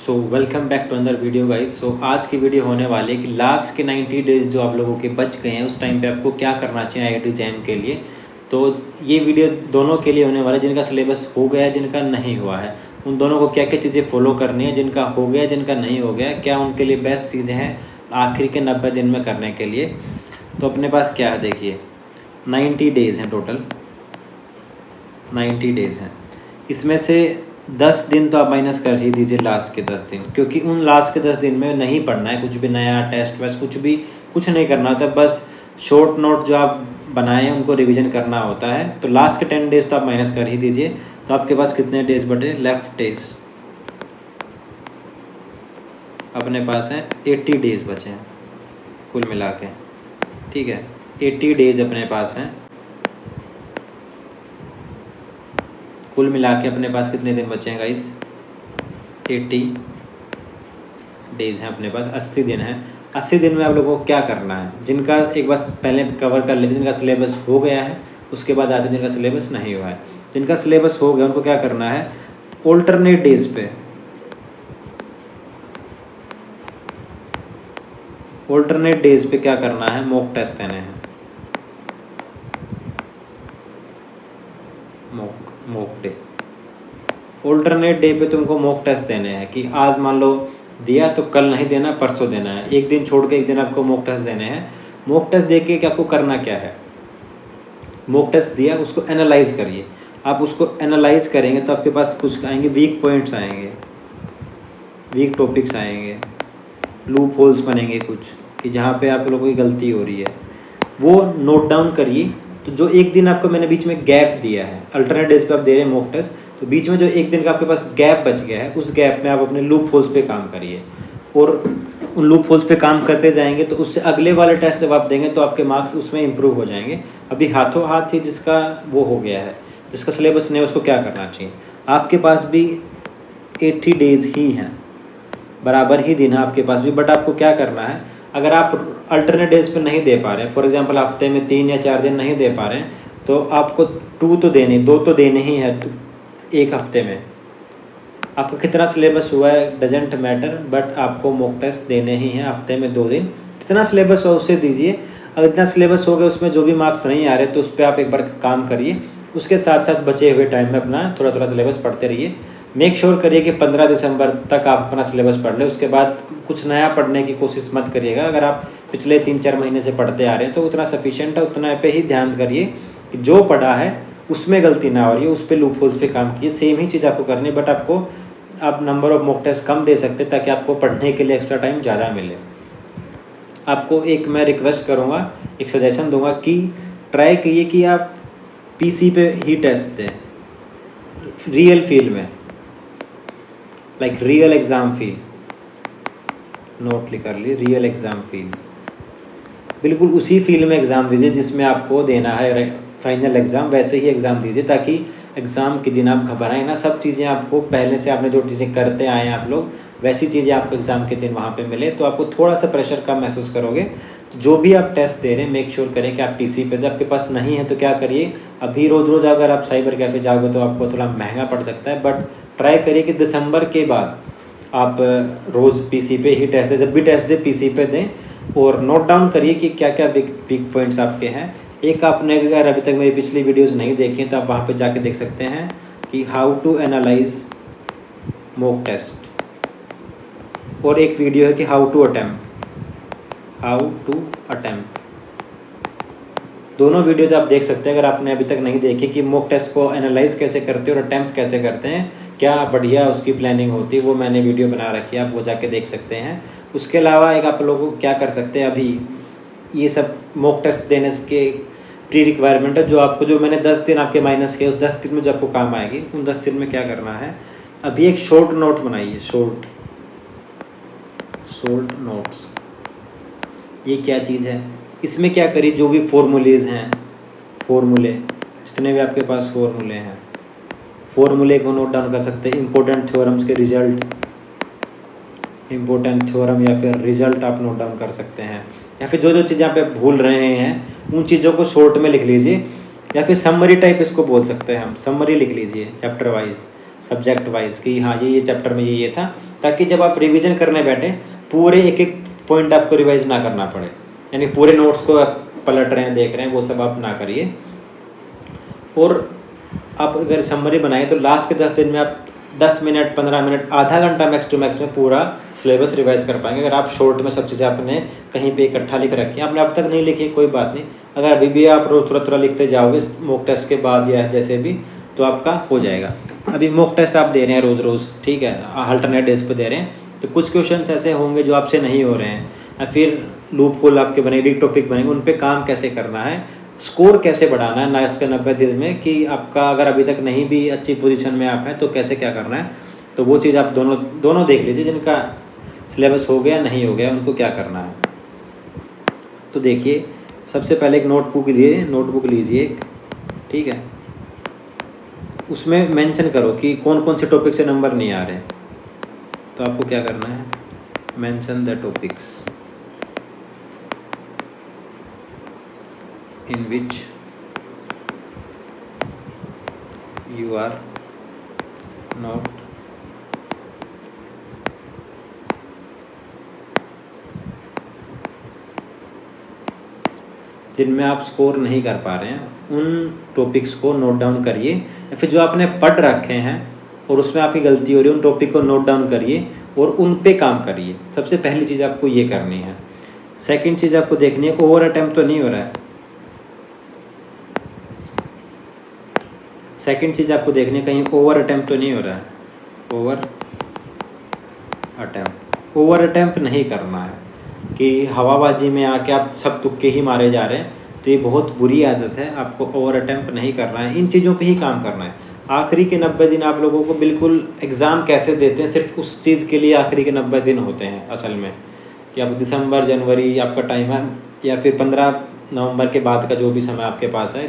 So welcome back to another video guys. So आज की video होने वाली है कि लास्ट के 90 डेज़ जो आप लोगों के बच गए हैं उस टाइम पे आपको क्या करना चाहिए आईआईटी जैम के लिए। तो ये वीडियो दोनों के लिए होने वाला है, जिनका सिलेबस हो गया है, जिनका नहीं हुआ है, उन दोनों को क्या क्या चीज़ें फॉलो करनी है, जिनका हो गया जिनका नहीं हो गया, क्या उनके लिए बेस्ट चीज़ें हैं आखिरी के 90 दिन में करने के लिए। तो अपने पास क्या है देखिए, 90 डेज़ हैं टोटल, 90 डेज़ हैं। इसमें से 10 दिन तो आप माइनस कर ही दीजिए, लास्ट के 10 दिन, क्योंकि उन लास्ट के 10 दिन में नहीं पढ़ना है कुछ भी नया टेस्ट वेस्ट कुछ नहीं करना होता, बस शॉर्ट नोट जो आप बनाए हैं उनको रिवीजन करना होता है। तो लास्ट के 10 डेज़ तो आप माइनस कर ही दीजिए। तो आपके पास कितने डेज बचे? लेफ्ट डेज अपने पास हैं 80 डेज़ बचे हैं कुल मिला के, ठीक है। 80 डेज़ अपने पास हैं कुल मिला के। अपने पास कितने दिन बचे हैं गाइस? 80 डेज़ हैं अपने पास, 80 दिन हैं। 80 दिन में आप लोगों को क्या करना है, जिनका एक बार पहले कवर कर लेते, जिनका सिलेबस हो गया है उसके बाद आते हैं जिनका सिलेबस नहीं हुआ है। जिनका सिलेबस हो गया उनको क्या करना है, ऑल्टरनेट डेज पे, ऑल्टरनेट डेज पे क्या करना है, मॉक टेस्ट देने हैं। मॉक डे, ऑल्टरनेट डे पे तुमको मॉक टेस्ट देने हैं कि आज मान लो दिया तो कल नहीं देना, परसों देना है, एक दिन छोड़ के एक दिन आपको मॉक टेस्ट देने हैं। मॉक टेस्ट दे के आपको करना क्या है, मॉक टेस्ट दिया उसको एनालाइज करिए। आप उसको एनालाइज करेंगे तो आपके पास कुछ आएंगे, वीक पॉइंट्स आएंगे, वीक टॉपिक्स आएंगे, लूप होल्स बनेंगे कुछ कि जहाँ पे आप लोगों की गलती हो रही है, वो नोट डाउन करिए। तो जो एक दिन आपको मैंने बीच में गैप दिया है, अल्टरनेट डेज पे आप दे रहे हैं मॉक टेस्ट, तो बीच में जो एक दिन का आपके पास गैप बच गया है, उस गैप में आप अपने लूप होल्स पे काम करिए। और उन लूप होल्स पे काम करते जाएंगे तो उससे अगले वाले टेस्ट जब आप देंगे तो आपके मार्क्स उसमें इंप्रूव हो जाएंगे। अभी हाथों हाथ ही जिसका वो हो गया है, जिसका सिलेबस नहीं है, उसको क्या करना चाहिए, आपके पास भी 80 डेज़ ही हैं, बराबर ही दिन है आपके पास भी, बट आपको क्या करना है, अगर आप अल्टरनेट डेज पे नहीं दे पा रहे हैं, फॉर एग्जांपल हफ्ते में 3 या 4 दिन नहीं दे पा रहे हैं, तो आपको 2 तो देने ही है एक हफ्ते में। आपका कितना सिलेबस हुआ है डजेंट मैटर, बट आपको मॉक टेस्ट देने ही हैं हफ्ते में 2 दिन। जितना सिलेबस हो उससे दीजिए। अगर जितना सिलेबस हो गया उसमें जो भी मार्क्स नहीं आ रहे तो उस पर आप एक बार काम करिए, उसके साथ साथ बचे हुए टाइम में अपना थोड़ा थोड़ा सिलेबस पढ़ते रहिए। मेक श्योर करिए कि 15 दिसंबर तक आप अपना सिलेबस पढ़ लें, उसके बाद कुछ नया पढ़ने की कोशिश मत करिएगा। अगर आप पिछले 3-4 महीने से पढ़ते आ रहे हैं तो उतना सफिशिएंट है, उतना पे ही ध्यान करिए कि जो पढ़ा है उसमें गलती ना हो रही है, उस पर लूप होल्स पे काम कीजिए। सेम ही चीज़ आपको करनी है, बट आपको आप नंबर ऑफ मॉक टेस्ट कम दे सकते ताकि आपको पढ़ने के लिए एक्स्ट्रा टाइम ज़्यादा मिले। आपको एक मैं रिक्वेस्ट करूँगा, एक सजेशन दूंगा कि ट्राई कीजिए कि आप पीसी पे ही टेस्ट दें, रियल फील में, like real exam feel, note लिख कर ली, रियल एग्ज़ाम फील, बिल्कुल उसी फील में एग्ज़ाम दीजिए जिसमें आपको देना है फाइनल एग्ज़ाम, वैसे ही एग्ज़ाम दीजिए ताकि एग्ज़ाम के दिन आप घबराएं ना। सब चीज़ें आपको पहले से, आपने जो चीज़ें करते आए हैं आप लोग, वैसी चीज़ें आपको एग्ज़ाम के दिन वहाँ पे मिले तो आपको थोड़ा सा प्रेशर कम महसूस करोगे। तो जो भी आप टेस्ट दे रहे हैं मेक श्योर करें कि आप पीसी पे दें। आपके पास नहीं है तो क्या करिए, अभी रोज़ रोज़ अगर आप साइबर कैफ़े जाओगे तो आपको थोड़ा महंगा पड़ सकता है, बट ट्राई करिए कि दिसंबर के बाद आप रोज़ पीसी पे ही टेस्ट दें, जब भी टेस्ट दें पीसी पे दें। और नोट डाउन करिए कि क्या क्या वीक पॉइंट्स आपके हैं। एक आपने अगर अभी तक मेरी पिछली वीडियोस नहीं देखी तो आप वहाँ पे जाके देख सकते हैं कि how to analyze mock test, और एक वीडियो है कि हाउ टू अटेम्प्ट। दोनों वीडियोज़ आप देख सकते हैं अगर आपने अभी तक नहीं देखी कि मॉक टेस्ट को एनालाइज कैसे करते हैं और अटेम्प्ट कैसे करते हैं, क्या बढ़िया उसकी प्लानिंग होती है, वो मैंने वीडियो बना रखी है, आप वो जाके देख सकते हैं। उसके अलावा एक आप लोगों को क्या कर सकते हैं, अभी ये सब मॉक टेस्ट देने के प्री रिक्वायरमेंट है, जो आपको, जो मैंने 10 दिन आपके माइनस किए, उस 10 दिन में जो आपको काम आएगी, उन 10 दिन में क्या करना है, अभी एक शॉर्ट नोट बनाइए, शॉर्ट नोट्स। ये क्या चीज़ है, इसमें क्या करिए, जो भी फॉर्मूलेज हैं, फॉर्मूले जितने भी आपके पास फॉर्मूले हैं, फॉर्मूले को नोट डाउन कर सकते हैं। इंपॉर्टेंट थ्योरम्स के रिजल्ट, इंपॉर्टेंट थ्योरम या फिर रिजल्ट आप नोट डाउन कर सकते हैं, या फिर जो जो चीज़ें आप भूल रहे हैं उन चीज़ों को शॉर्ट में लिख लीजिए, या फिर समरी टाइप इसको बोल सकते हैं हम, समरी लिख लीजिए चैप्टर वाइज। सब्जेक्ट वाइज कि हाँ ये चैप्टर में ये था, ताकि जब आप रिवीजन करने बैठे पूरे एक एक पॉइंट आपको रिवाइज ना करना पड़े, यानी पूरे नोट्स को आप पलट रहे हैं, देख रहे हैं, वो सब आप ना करिए। और आप अगर समरी बनाए तो लास्ट के 10 दिन में आप 10 मिनट 15 मिनट आधा घंटा मैक्स टू मैक्स में पूरा सिलेबस रिवाइज कर पाएंगे। अगर आप शॉर्ट में सब चीज़ें आपने कहीं पे इकट्ठा लिख रखी हैं, आपने अब तक नहीं लिखी कोई बात नहीं, अगर अभी भी आप रोज़ थोड़ा थोड़ा लिखते जाओगे मॉक टेस्ट के बाद या जैसे भी, तो आपका हो जाएगा। अभी मॉक टेस्ट आप दे रहे हैं रोज़ रोज़, ठीक है, अल्टरनेट डेज पे दे रहे हैं, तो कुछ क्वेश्चन ऐसे होंगे जो आपसे नहीं हो रहे हैं, या फिर लूप होल आपके बनेंगे, टॉपिक बनेंगे, उन पे काम कैसे करना है, स्कोर कैसे बढ़ाना है नेक्स्ट के 90 दिन में, कि आपका अगर अभी तक नहीं भी अच्छी पोजीशन में आप हैं तो कैसे क्या करना है, तो वो चीज़ आप दोनों देख लीजिए। जिनका सिलेबस हो गया नहीं हो गया उनको क्या करना है। तो देखिए, सबसे पहले एक नोटबुक लीजिए एक, ठीक है, उसमें मेंशन करो कि कौन कौन से टॉपिक से नंबर नहीं आ रहे। तो आपको क्या करना है, mention the topics in which you are not जिनमें आप स्कोर नहीं कर पा रहे हैं, उन टॉपिक्स को नोट डाउन करिए, या फिर जो आपने पढ़ रखे हैं और उसमें आपकी गलती हो रही है, उन टॉपिक को नोट डाउन करिए और उन पे काम करिए। सबसे पहली चीज़ आपको ये करनी है। सेकंड चीज़ आपको देखनी है, ओवर अटेम्प्ट तो नहीं हो रहा है। सेकंड चीज़ आपको देखनी है, कहीं ओवर अटेम्प्ट तो नहीं हो रहा है। ओवर अटेम्प्ट नहीं करना है कि हवाबाजी में आके आप सब तुक्के ही मारे जा रहे हैं, तो ये बहुत बुरी आदत है। आपको ओवर अटेम्प्ट नहीं करना है, इन चीज़ों पे ही काम करना है। आखिरी के 90 दिन आप लोगों को बिल्कुल एग्ज़ाम कैसे देते हैं, सिर्फ उस चीज़ के लिए आखिरी के 90 दिन होते हैं असल में, कि आप दिसंबर जनवरी आपका टाइम है, या फिर 15 नवंबर के बाद का जो भी समय आपके पास है,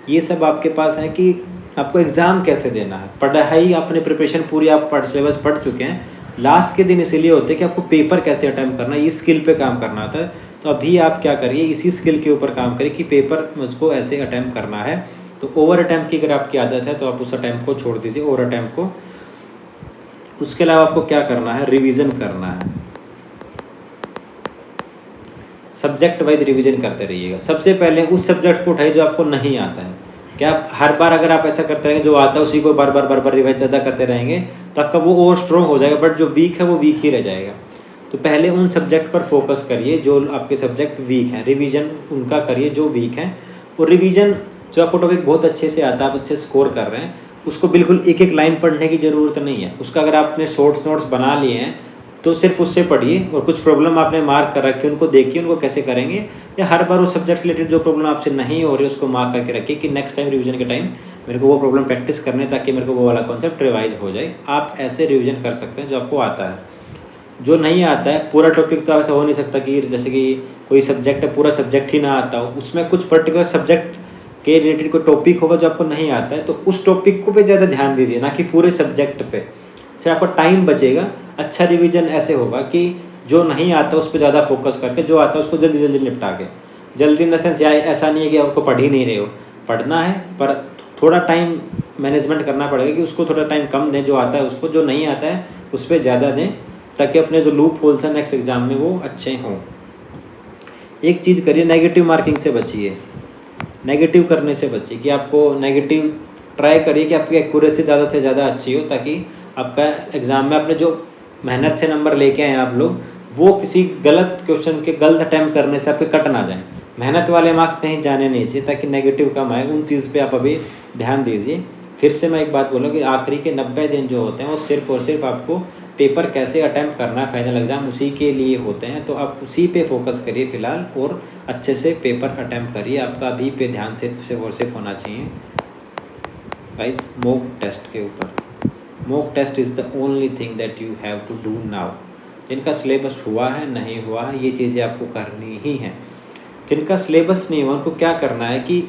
ये सब आपके पास है कि आपको एग्ज़ाम कैसे देना है। पढ़ाई आपने प्रिपरेशन पूरी आप सिलेबस पढ़ चुके हैं, लास्ट के दिन इसीलिए होते हैं कि आपको पेपर कैसे अटेम्प्ट करना है, इस स्किल पे काम करना होता है। तो अभी आप क्या करिए, इसी स्किल के ऊपर काम करिए कि पेपर मुझको ऐसे अटेम्प्ट करना है। तो ओवर अटेम्प्ट की अगर आपकी आदत है तो आप उस अटेम्प्ट को छोड़ दीजिए, ओवर अटेम्प्ट को। उसके अलावा आपको क्या करना है, रिविज़न करना है। सब्जेक्ट वाइज रिवीजन करते रहिएगा। सबसे पहले उस सब्जेक्ट को उठाइए जो आपको नहीं आता है। क्या आप हर बार अगर आप ऐसा करते रहेंगे, जो आता है उसी को बार बार रिवाइज ज़्यादा करते रहेंगे, तो आपका वो और स्ट्रॉन्ग हो जाएगा, बट जो वीक है वो वीक ही रह जाएगा। तो पहले उन सब्जेक्ट पर फोकस करिए जो आपके सब्जेक्ट वीक हैं, रिवीजन उनका करिए जो वीक हैं। और रिवीजन जो आपको टॉपिक बहुत अच्छे से आता है, आप अच्छे स्कोर कर रहे हैं, उसको बिल्कुल एक एक लाइन पढ़ने की ज़रूरत नहीं है। उसका अगर आपने शॉर्ट्स नोट्स बना लिए हैं तो सिर्फ उससे पढ़िए, और कुछ प्रॉब्लम आपने मार्क कर रखी है उनको देखिए उनको कैसे करेंगे, या हर बार उस सब्जेक्ट से रिलेटेड जो प्रॉब्लम आपसे नहीं हो रही उसको मार्क करके रखिए कि नेक्स्ट टाइम रिवीजन के टाइम मेरे को वो प्रॉब्लम प्रैक्टिस करने, ताकि मेरे को वो वाला कॉन्सेप्ट रिवाइज हो जाए। आप ऐसे रिवीजन कर सकते हैं जो आपको आता है। जो नहीं आता है, पूरा टॉपिक तो ऐसा हो नहीं सकता कि जैसे कि कोई सब्जेक्ट है, पूरा सब्जेक्ट ही ना आता हो, उसमें कुछ पर्टिकुलर सब्जेक्ट के रिलेटेड कोई टॉपिक होगा जो आपको नहीं आता है, तो उस टॉपिक को पे ज़्यादा ध्यान दीजिए, ना कि पूरे सब्जेक्ट पे। से आपका टाइम बचेगा। अच्छा रिवीजन ऐसे होगा कि जो नहीं आता उस पर ज़्यादा फोकस करके, जो आता है उसको जल्दी जल्दी निपटा के। जल्दी इन द सेंस ऐसा नहीं है कि आपको पढ़ ही नहीं रहे हो, पढ़ना है, पर थोड़ा टाइम मैनेजमेंट करना पड़ेगा कि उसको थोड़ा टाइम कम दें जो आता है उसको, जो नहीं आता है उस पर ज़्यादा दें, ताकि अपने जो लूप होल्स हैं नेक्स्ट एग्ज़ाम में वो अच्छे हों। एक चीज़ करिए, नेगेटिव मार्किंग से बचिए, नेगेटिव करने से बचिए, कि आपको नेगेटिव ट्राई करिए कि आपकी एक्यूरेसी ज़्यादा से ज़्यादा अच्छी हो, ताकि आपका एग्ज़ाम में आपने जो मेहनत से नंबर लेके आए आप लोग, वो किसी गलत क्वेश्चन के गलत अटैम्प्ट करने से आपके कट ना जाएं। मेहनत वाले मार्क्स कहीं जाने नहीं चाहिए, ताकि नेगेटिव कम आए। उन चीज़ पे आप अभी ध्यान दीजिए। फिर से मैं एक बात बोलूँ कि आखिरी के 90 दिन जो होते हैं वो सिर्फ और सिर्फ आपको पेपर कैसे अटैम्प्ट करना है, फाइनल एग्ज़ाम उसी के लिए होते हैं। तो आप उसी पे फोकस करिए फ़िलहाल, और अच्छे से पेपर अटैम्प्ट करिए। आपका अभी पे ध्यान सिर्फ और सिर्फ होना चाहिए गाइस मॉक टेस्ट के ऊपर। Mock test is the only thing that you have to do now. जिनका सिलेबस हुआ है नहीं हुआ है, ये चीज़ें आपको करनी ही हैं। जिनका सिलेबस नहीं हुआ उनको क्या करना है कि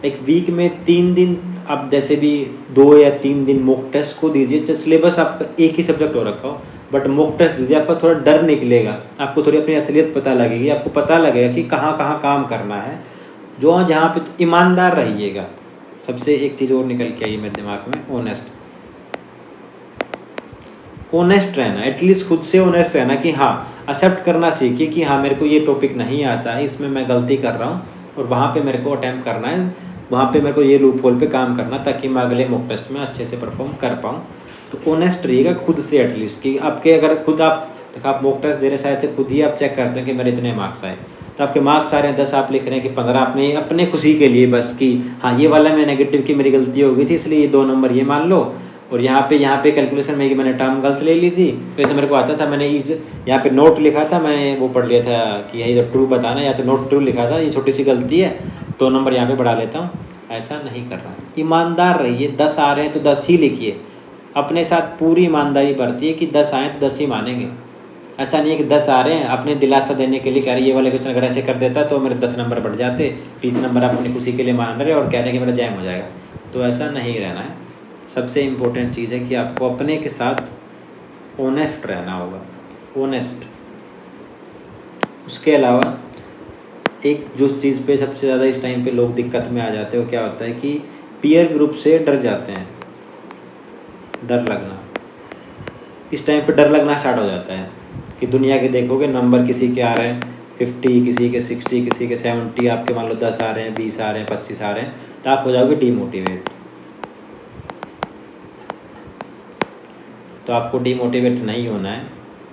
एक वीक में 3 दिन आप जैसे भी 2 या 3 दिन मॉक टेस्ट को दीजिए। चाहे सिलेबस आपका एक ही सब्जेक्ट हो रखा हो, बट मॉक टेस्ट दीजिए। आपका थोड़ा डर निकलेगा, आपको थोड़ी अपनी असलियत पता लगेगी, आपको पता लगेगा कि कहाँ कहाँ काम करना है, जो जहाँ पे ईमानदार रहिएगा। सबसे एक चीज़ और निकल के आई मेरे दिमाग में, ऑनेस्ट। ऑनेस्ट रहना, एटलीस्ट खुद से ऑनेस्ट रहना कि हाँ, एक्सेप्ट करना सीखिए कि हाँ, मेरे को ये टॉपिक नहीं आता है, इसमें मैं गलती कर रहा हूँ और वहाँ पे मेरे को अटेम्प्ट करना है, वहाँ पे मेरे को ये लूप होल पे काम करना, ताकि मैं अगले मॉक टेस्ट में अच्छे से परफॉर्म कर पाऊँ। तो ऑनेस्ट रहिएगा खुद से एटलीस्ट, कि आपके अगर खुद आप मॉक टेस्ट दे रहे शायद से खुद ही आप चेक करते हैं कि मेरे इतने मार्क्स आए, तो आपके मार्क्स आ रहे हैं 10, आप लिख रहे हैं कि 15 अपने अपने खुशी के लिए बस, कि हाँ, ये वाला मैं नेगेटिव की मेरी गलती हो गई थी, इसलिए ये 2 नंबर ये मान लो, और यहाँ पे कैलकुलेशन में कि मैंने टर्म गलत ले ली थी, तो ये तो मेरे को आता था, मैंने इस यहाँ पे नोट लिखा था, मैंने वो पढ़ लिया था कि यही जो ट्रू बताना, या तो नोट ट्रू लिखा था, ये छोटी सी गलती है, 2 नंबर यहाँ पे बढ़ा लेता हूँ। ऐसा नहीं कर रहा है। ईमानदार रहिए, 10 आ रहे हैं तो 10 ही लिखिए, अपने साथ पूरी ईमानदारी बरतिए कि 10 आए तो 10 ही मानेंगे। ऐसा नहीं है कि 10 आ रहे हैं अपने दिलासा देने के लिए कह रहे ये वाले क्वेश्चन अगर ऐसे कर देता तो मेरे 10 नंबर बढ़ जाते, 20 नंबर आप अपनी खुशी के लिए मान रहे और कह रहे हैं कि मेरा जैम हो जाएगा। तो ऐसा नहीं रहना है। सबसे इम्पोर्टेंट चीज़ है कि आपको अपने के साथ ऑनेस्ट रहना होगा, ऑनेस्ट। उसके अलावा एक जो चीज़ पे सबसे ज़्यादा इस टाइम पे लोग दिक्कत में आ जाते हैं वो क्या होता है कि पीयर ग्रुप से डर जाते हैं। डर लगना, इस टाइम पे डर लगना स्टार्ट हो जाता है कि दुनिया के देखोगे नंबर किसी के आ रहे हैं 50, किसी के 60, किसी के 70, आपके मान लो 10 आ रहे हैं, 20 आ रहे हैं, 25 आ रहे हैं, तो आप हो जाओगे डीमोटिवेट। तो आपको डीमोटिवेट नहीं होना है।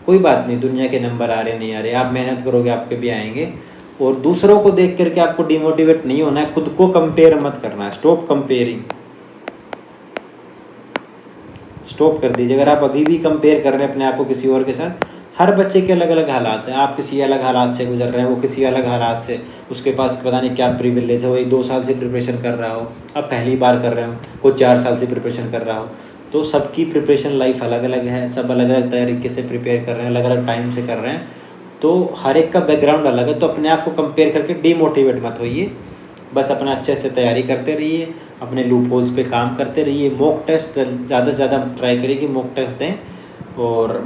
कोई बात नहीं, दुनिया के नंबर आ रहे नहीं आ रहे, आप मेहनत करोगे आपके भी आएंगे। और दूसरों को देख करके आपको डीमोटिवेट नहीं होना है, खुद को कंपेयर मत करना है। स्टॉप कंपेयरिंग, स्टॉप कर दीजिए। अगर आप अभी भी कंपेयर कर रहे हैं अपने आप को किसी और के साथ, हर बच्चे के अलग अलग हालात हैं, आप किसी अलग हालात से गुजर रहे हैं, वो किसी अलग हालात से, उसके पास पता नहीं क्या प्रिविलेज है, वो 2 साल से प्रिपरेशन कर रहा हो, आप पहली बार कर रहे हो, कोई 4 साल से प्रिपरेशन कर रहा हो। तो सबकी प्रिपरेशन लाइफ अलग अलग है, सब अलग अलग तरीके से प्रिपेयर कर रहे हैं, अलग अलग टाइम से कर रहे हैं, तो हर एक का बैकग्राउंड अलग है। तो अपने आप को कंपेयर करके डीमोटिवेट मत होइए, बस अपना अच्छे से तैयारी करते रहिए, अपने लूप होल्स पे काम करते रहिए। मॉक टेस्ट ज़्यादा से ज़्यादा ट्राई करिए कि मॉक टेस्ट दें, और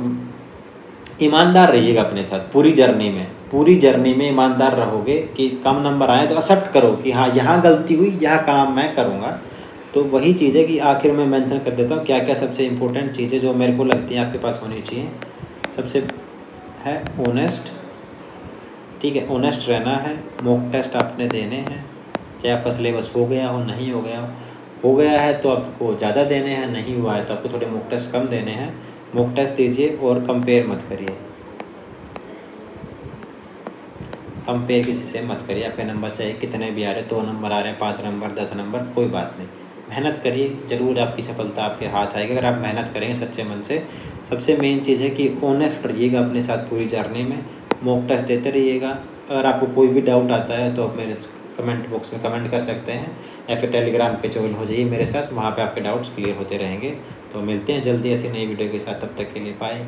ईमानदार रहिएगा अपने साथ पूरी जर्नी में। पूरी जर्नी में ईमानदार रहोगे कि कम नंबर आए तो एक्सेप्ट करो कि हाँ, यहाँ गलती हुई, यह काम मैं करूँगा। तो वही चीज़ है कि आखिर में मेंशन कर देता हूँ क्या क्या सबसे इम्पोर्टेंट चीज़ें जो मेरे को लगती हैं आपके पास होनी चाहिए। सबसे है ऑनेस्ट, ठीक है, ऑनेस्ट रहना है। मॉक टेस्ट आपने देने हैं, चाहे आपका सिलेबस हो गया हो, नहीं हो गया हो गया है तो आपको ज़्यादा देने हैं, नहीं हुआ है तो आपको थोड़े मॉक टेस्ट कम देने हैं। मॉक टेस्ट दीजिए और कंपेयर मत करिए, कंपेयर किसी से मत करिए। आपके नंबर चाहे कितने भी आ रहे, 2 नंबर आ रहे हैं, 5 नंबर, 10 नंबर, कोई बात नहीं। मेहनत करिए, ज़रूर आपकी सफलता आपके हाथ आएगी अगर आप मेहनत करेंगे सच्चे मन से। सबसे मेन चीज़ है कि ऑनेस्ट रहिएगा अपने साथ पूरी जर्नी में, मॉक टेस्ट देते रहिएगा। अगर आपको कोई भी डाउट आता है तो आप मेरे कमेंट बॉक्स में कमेंट कर सकते हैं, या फिर टेलीग्राम पे ज्वाइन हो जाइए मेरे साथ, वहाँ पे आपके डाउट्स क्लियर होते रहेंगे। तो मिलते हैं जल्दी ऐसी नई वीडियो के साथ, तब तक के लिए बाय।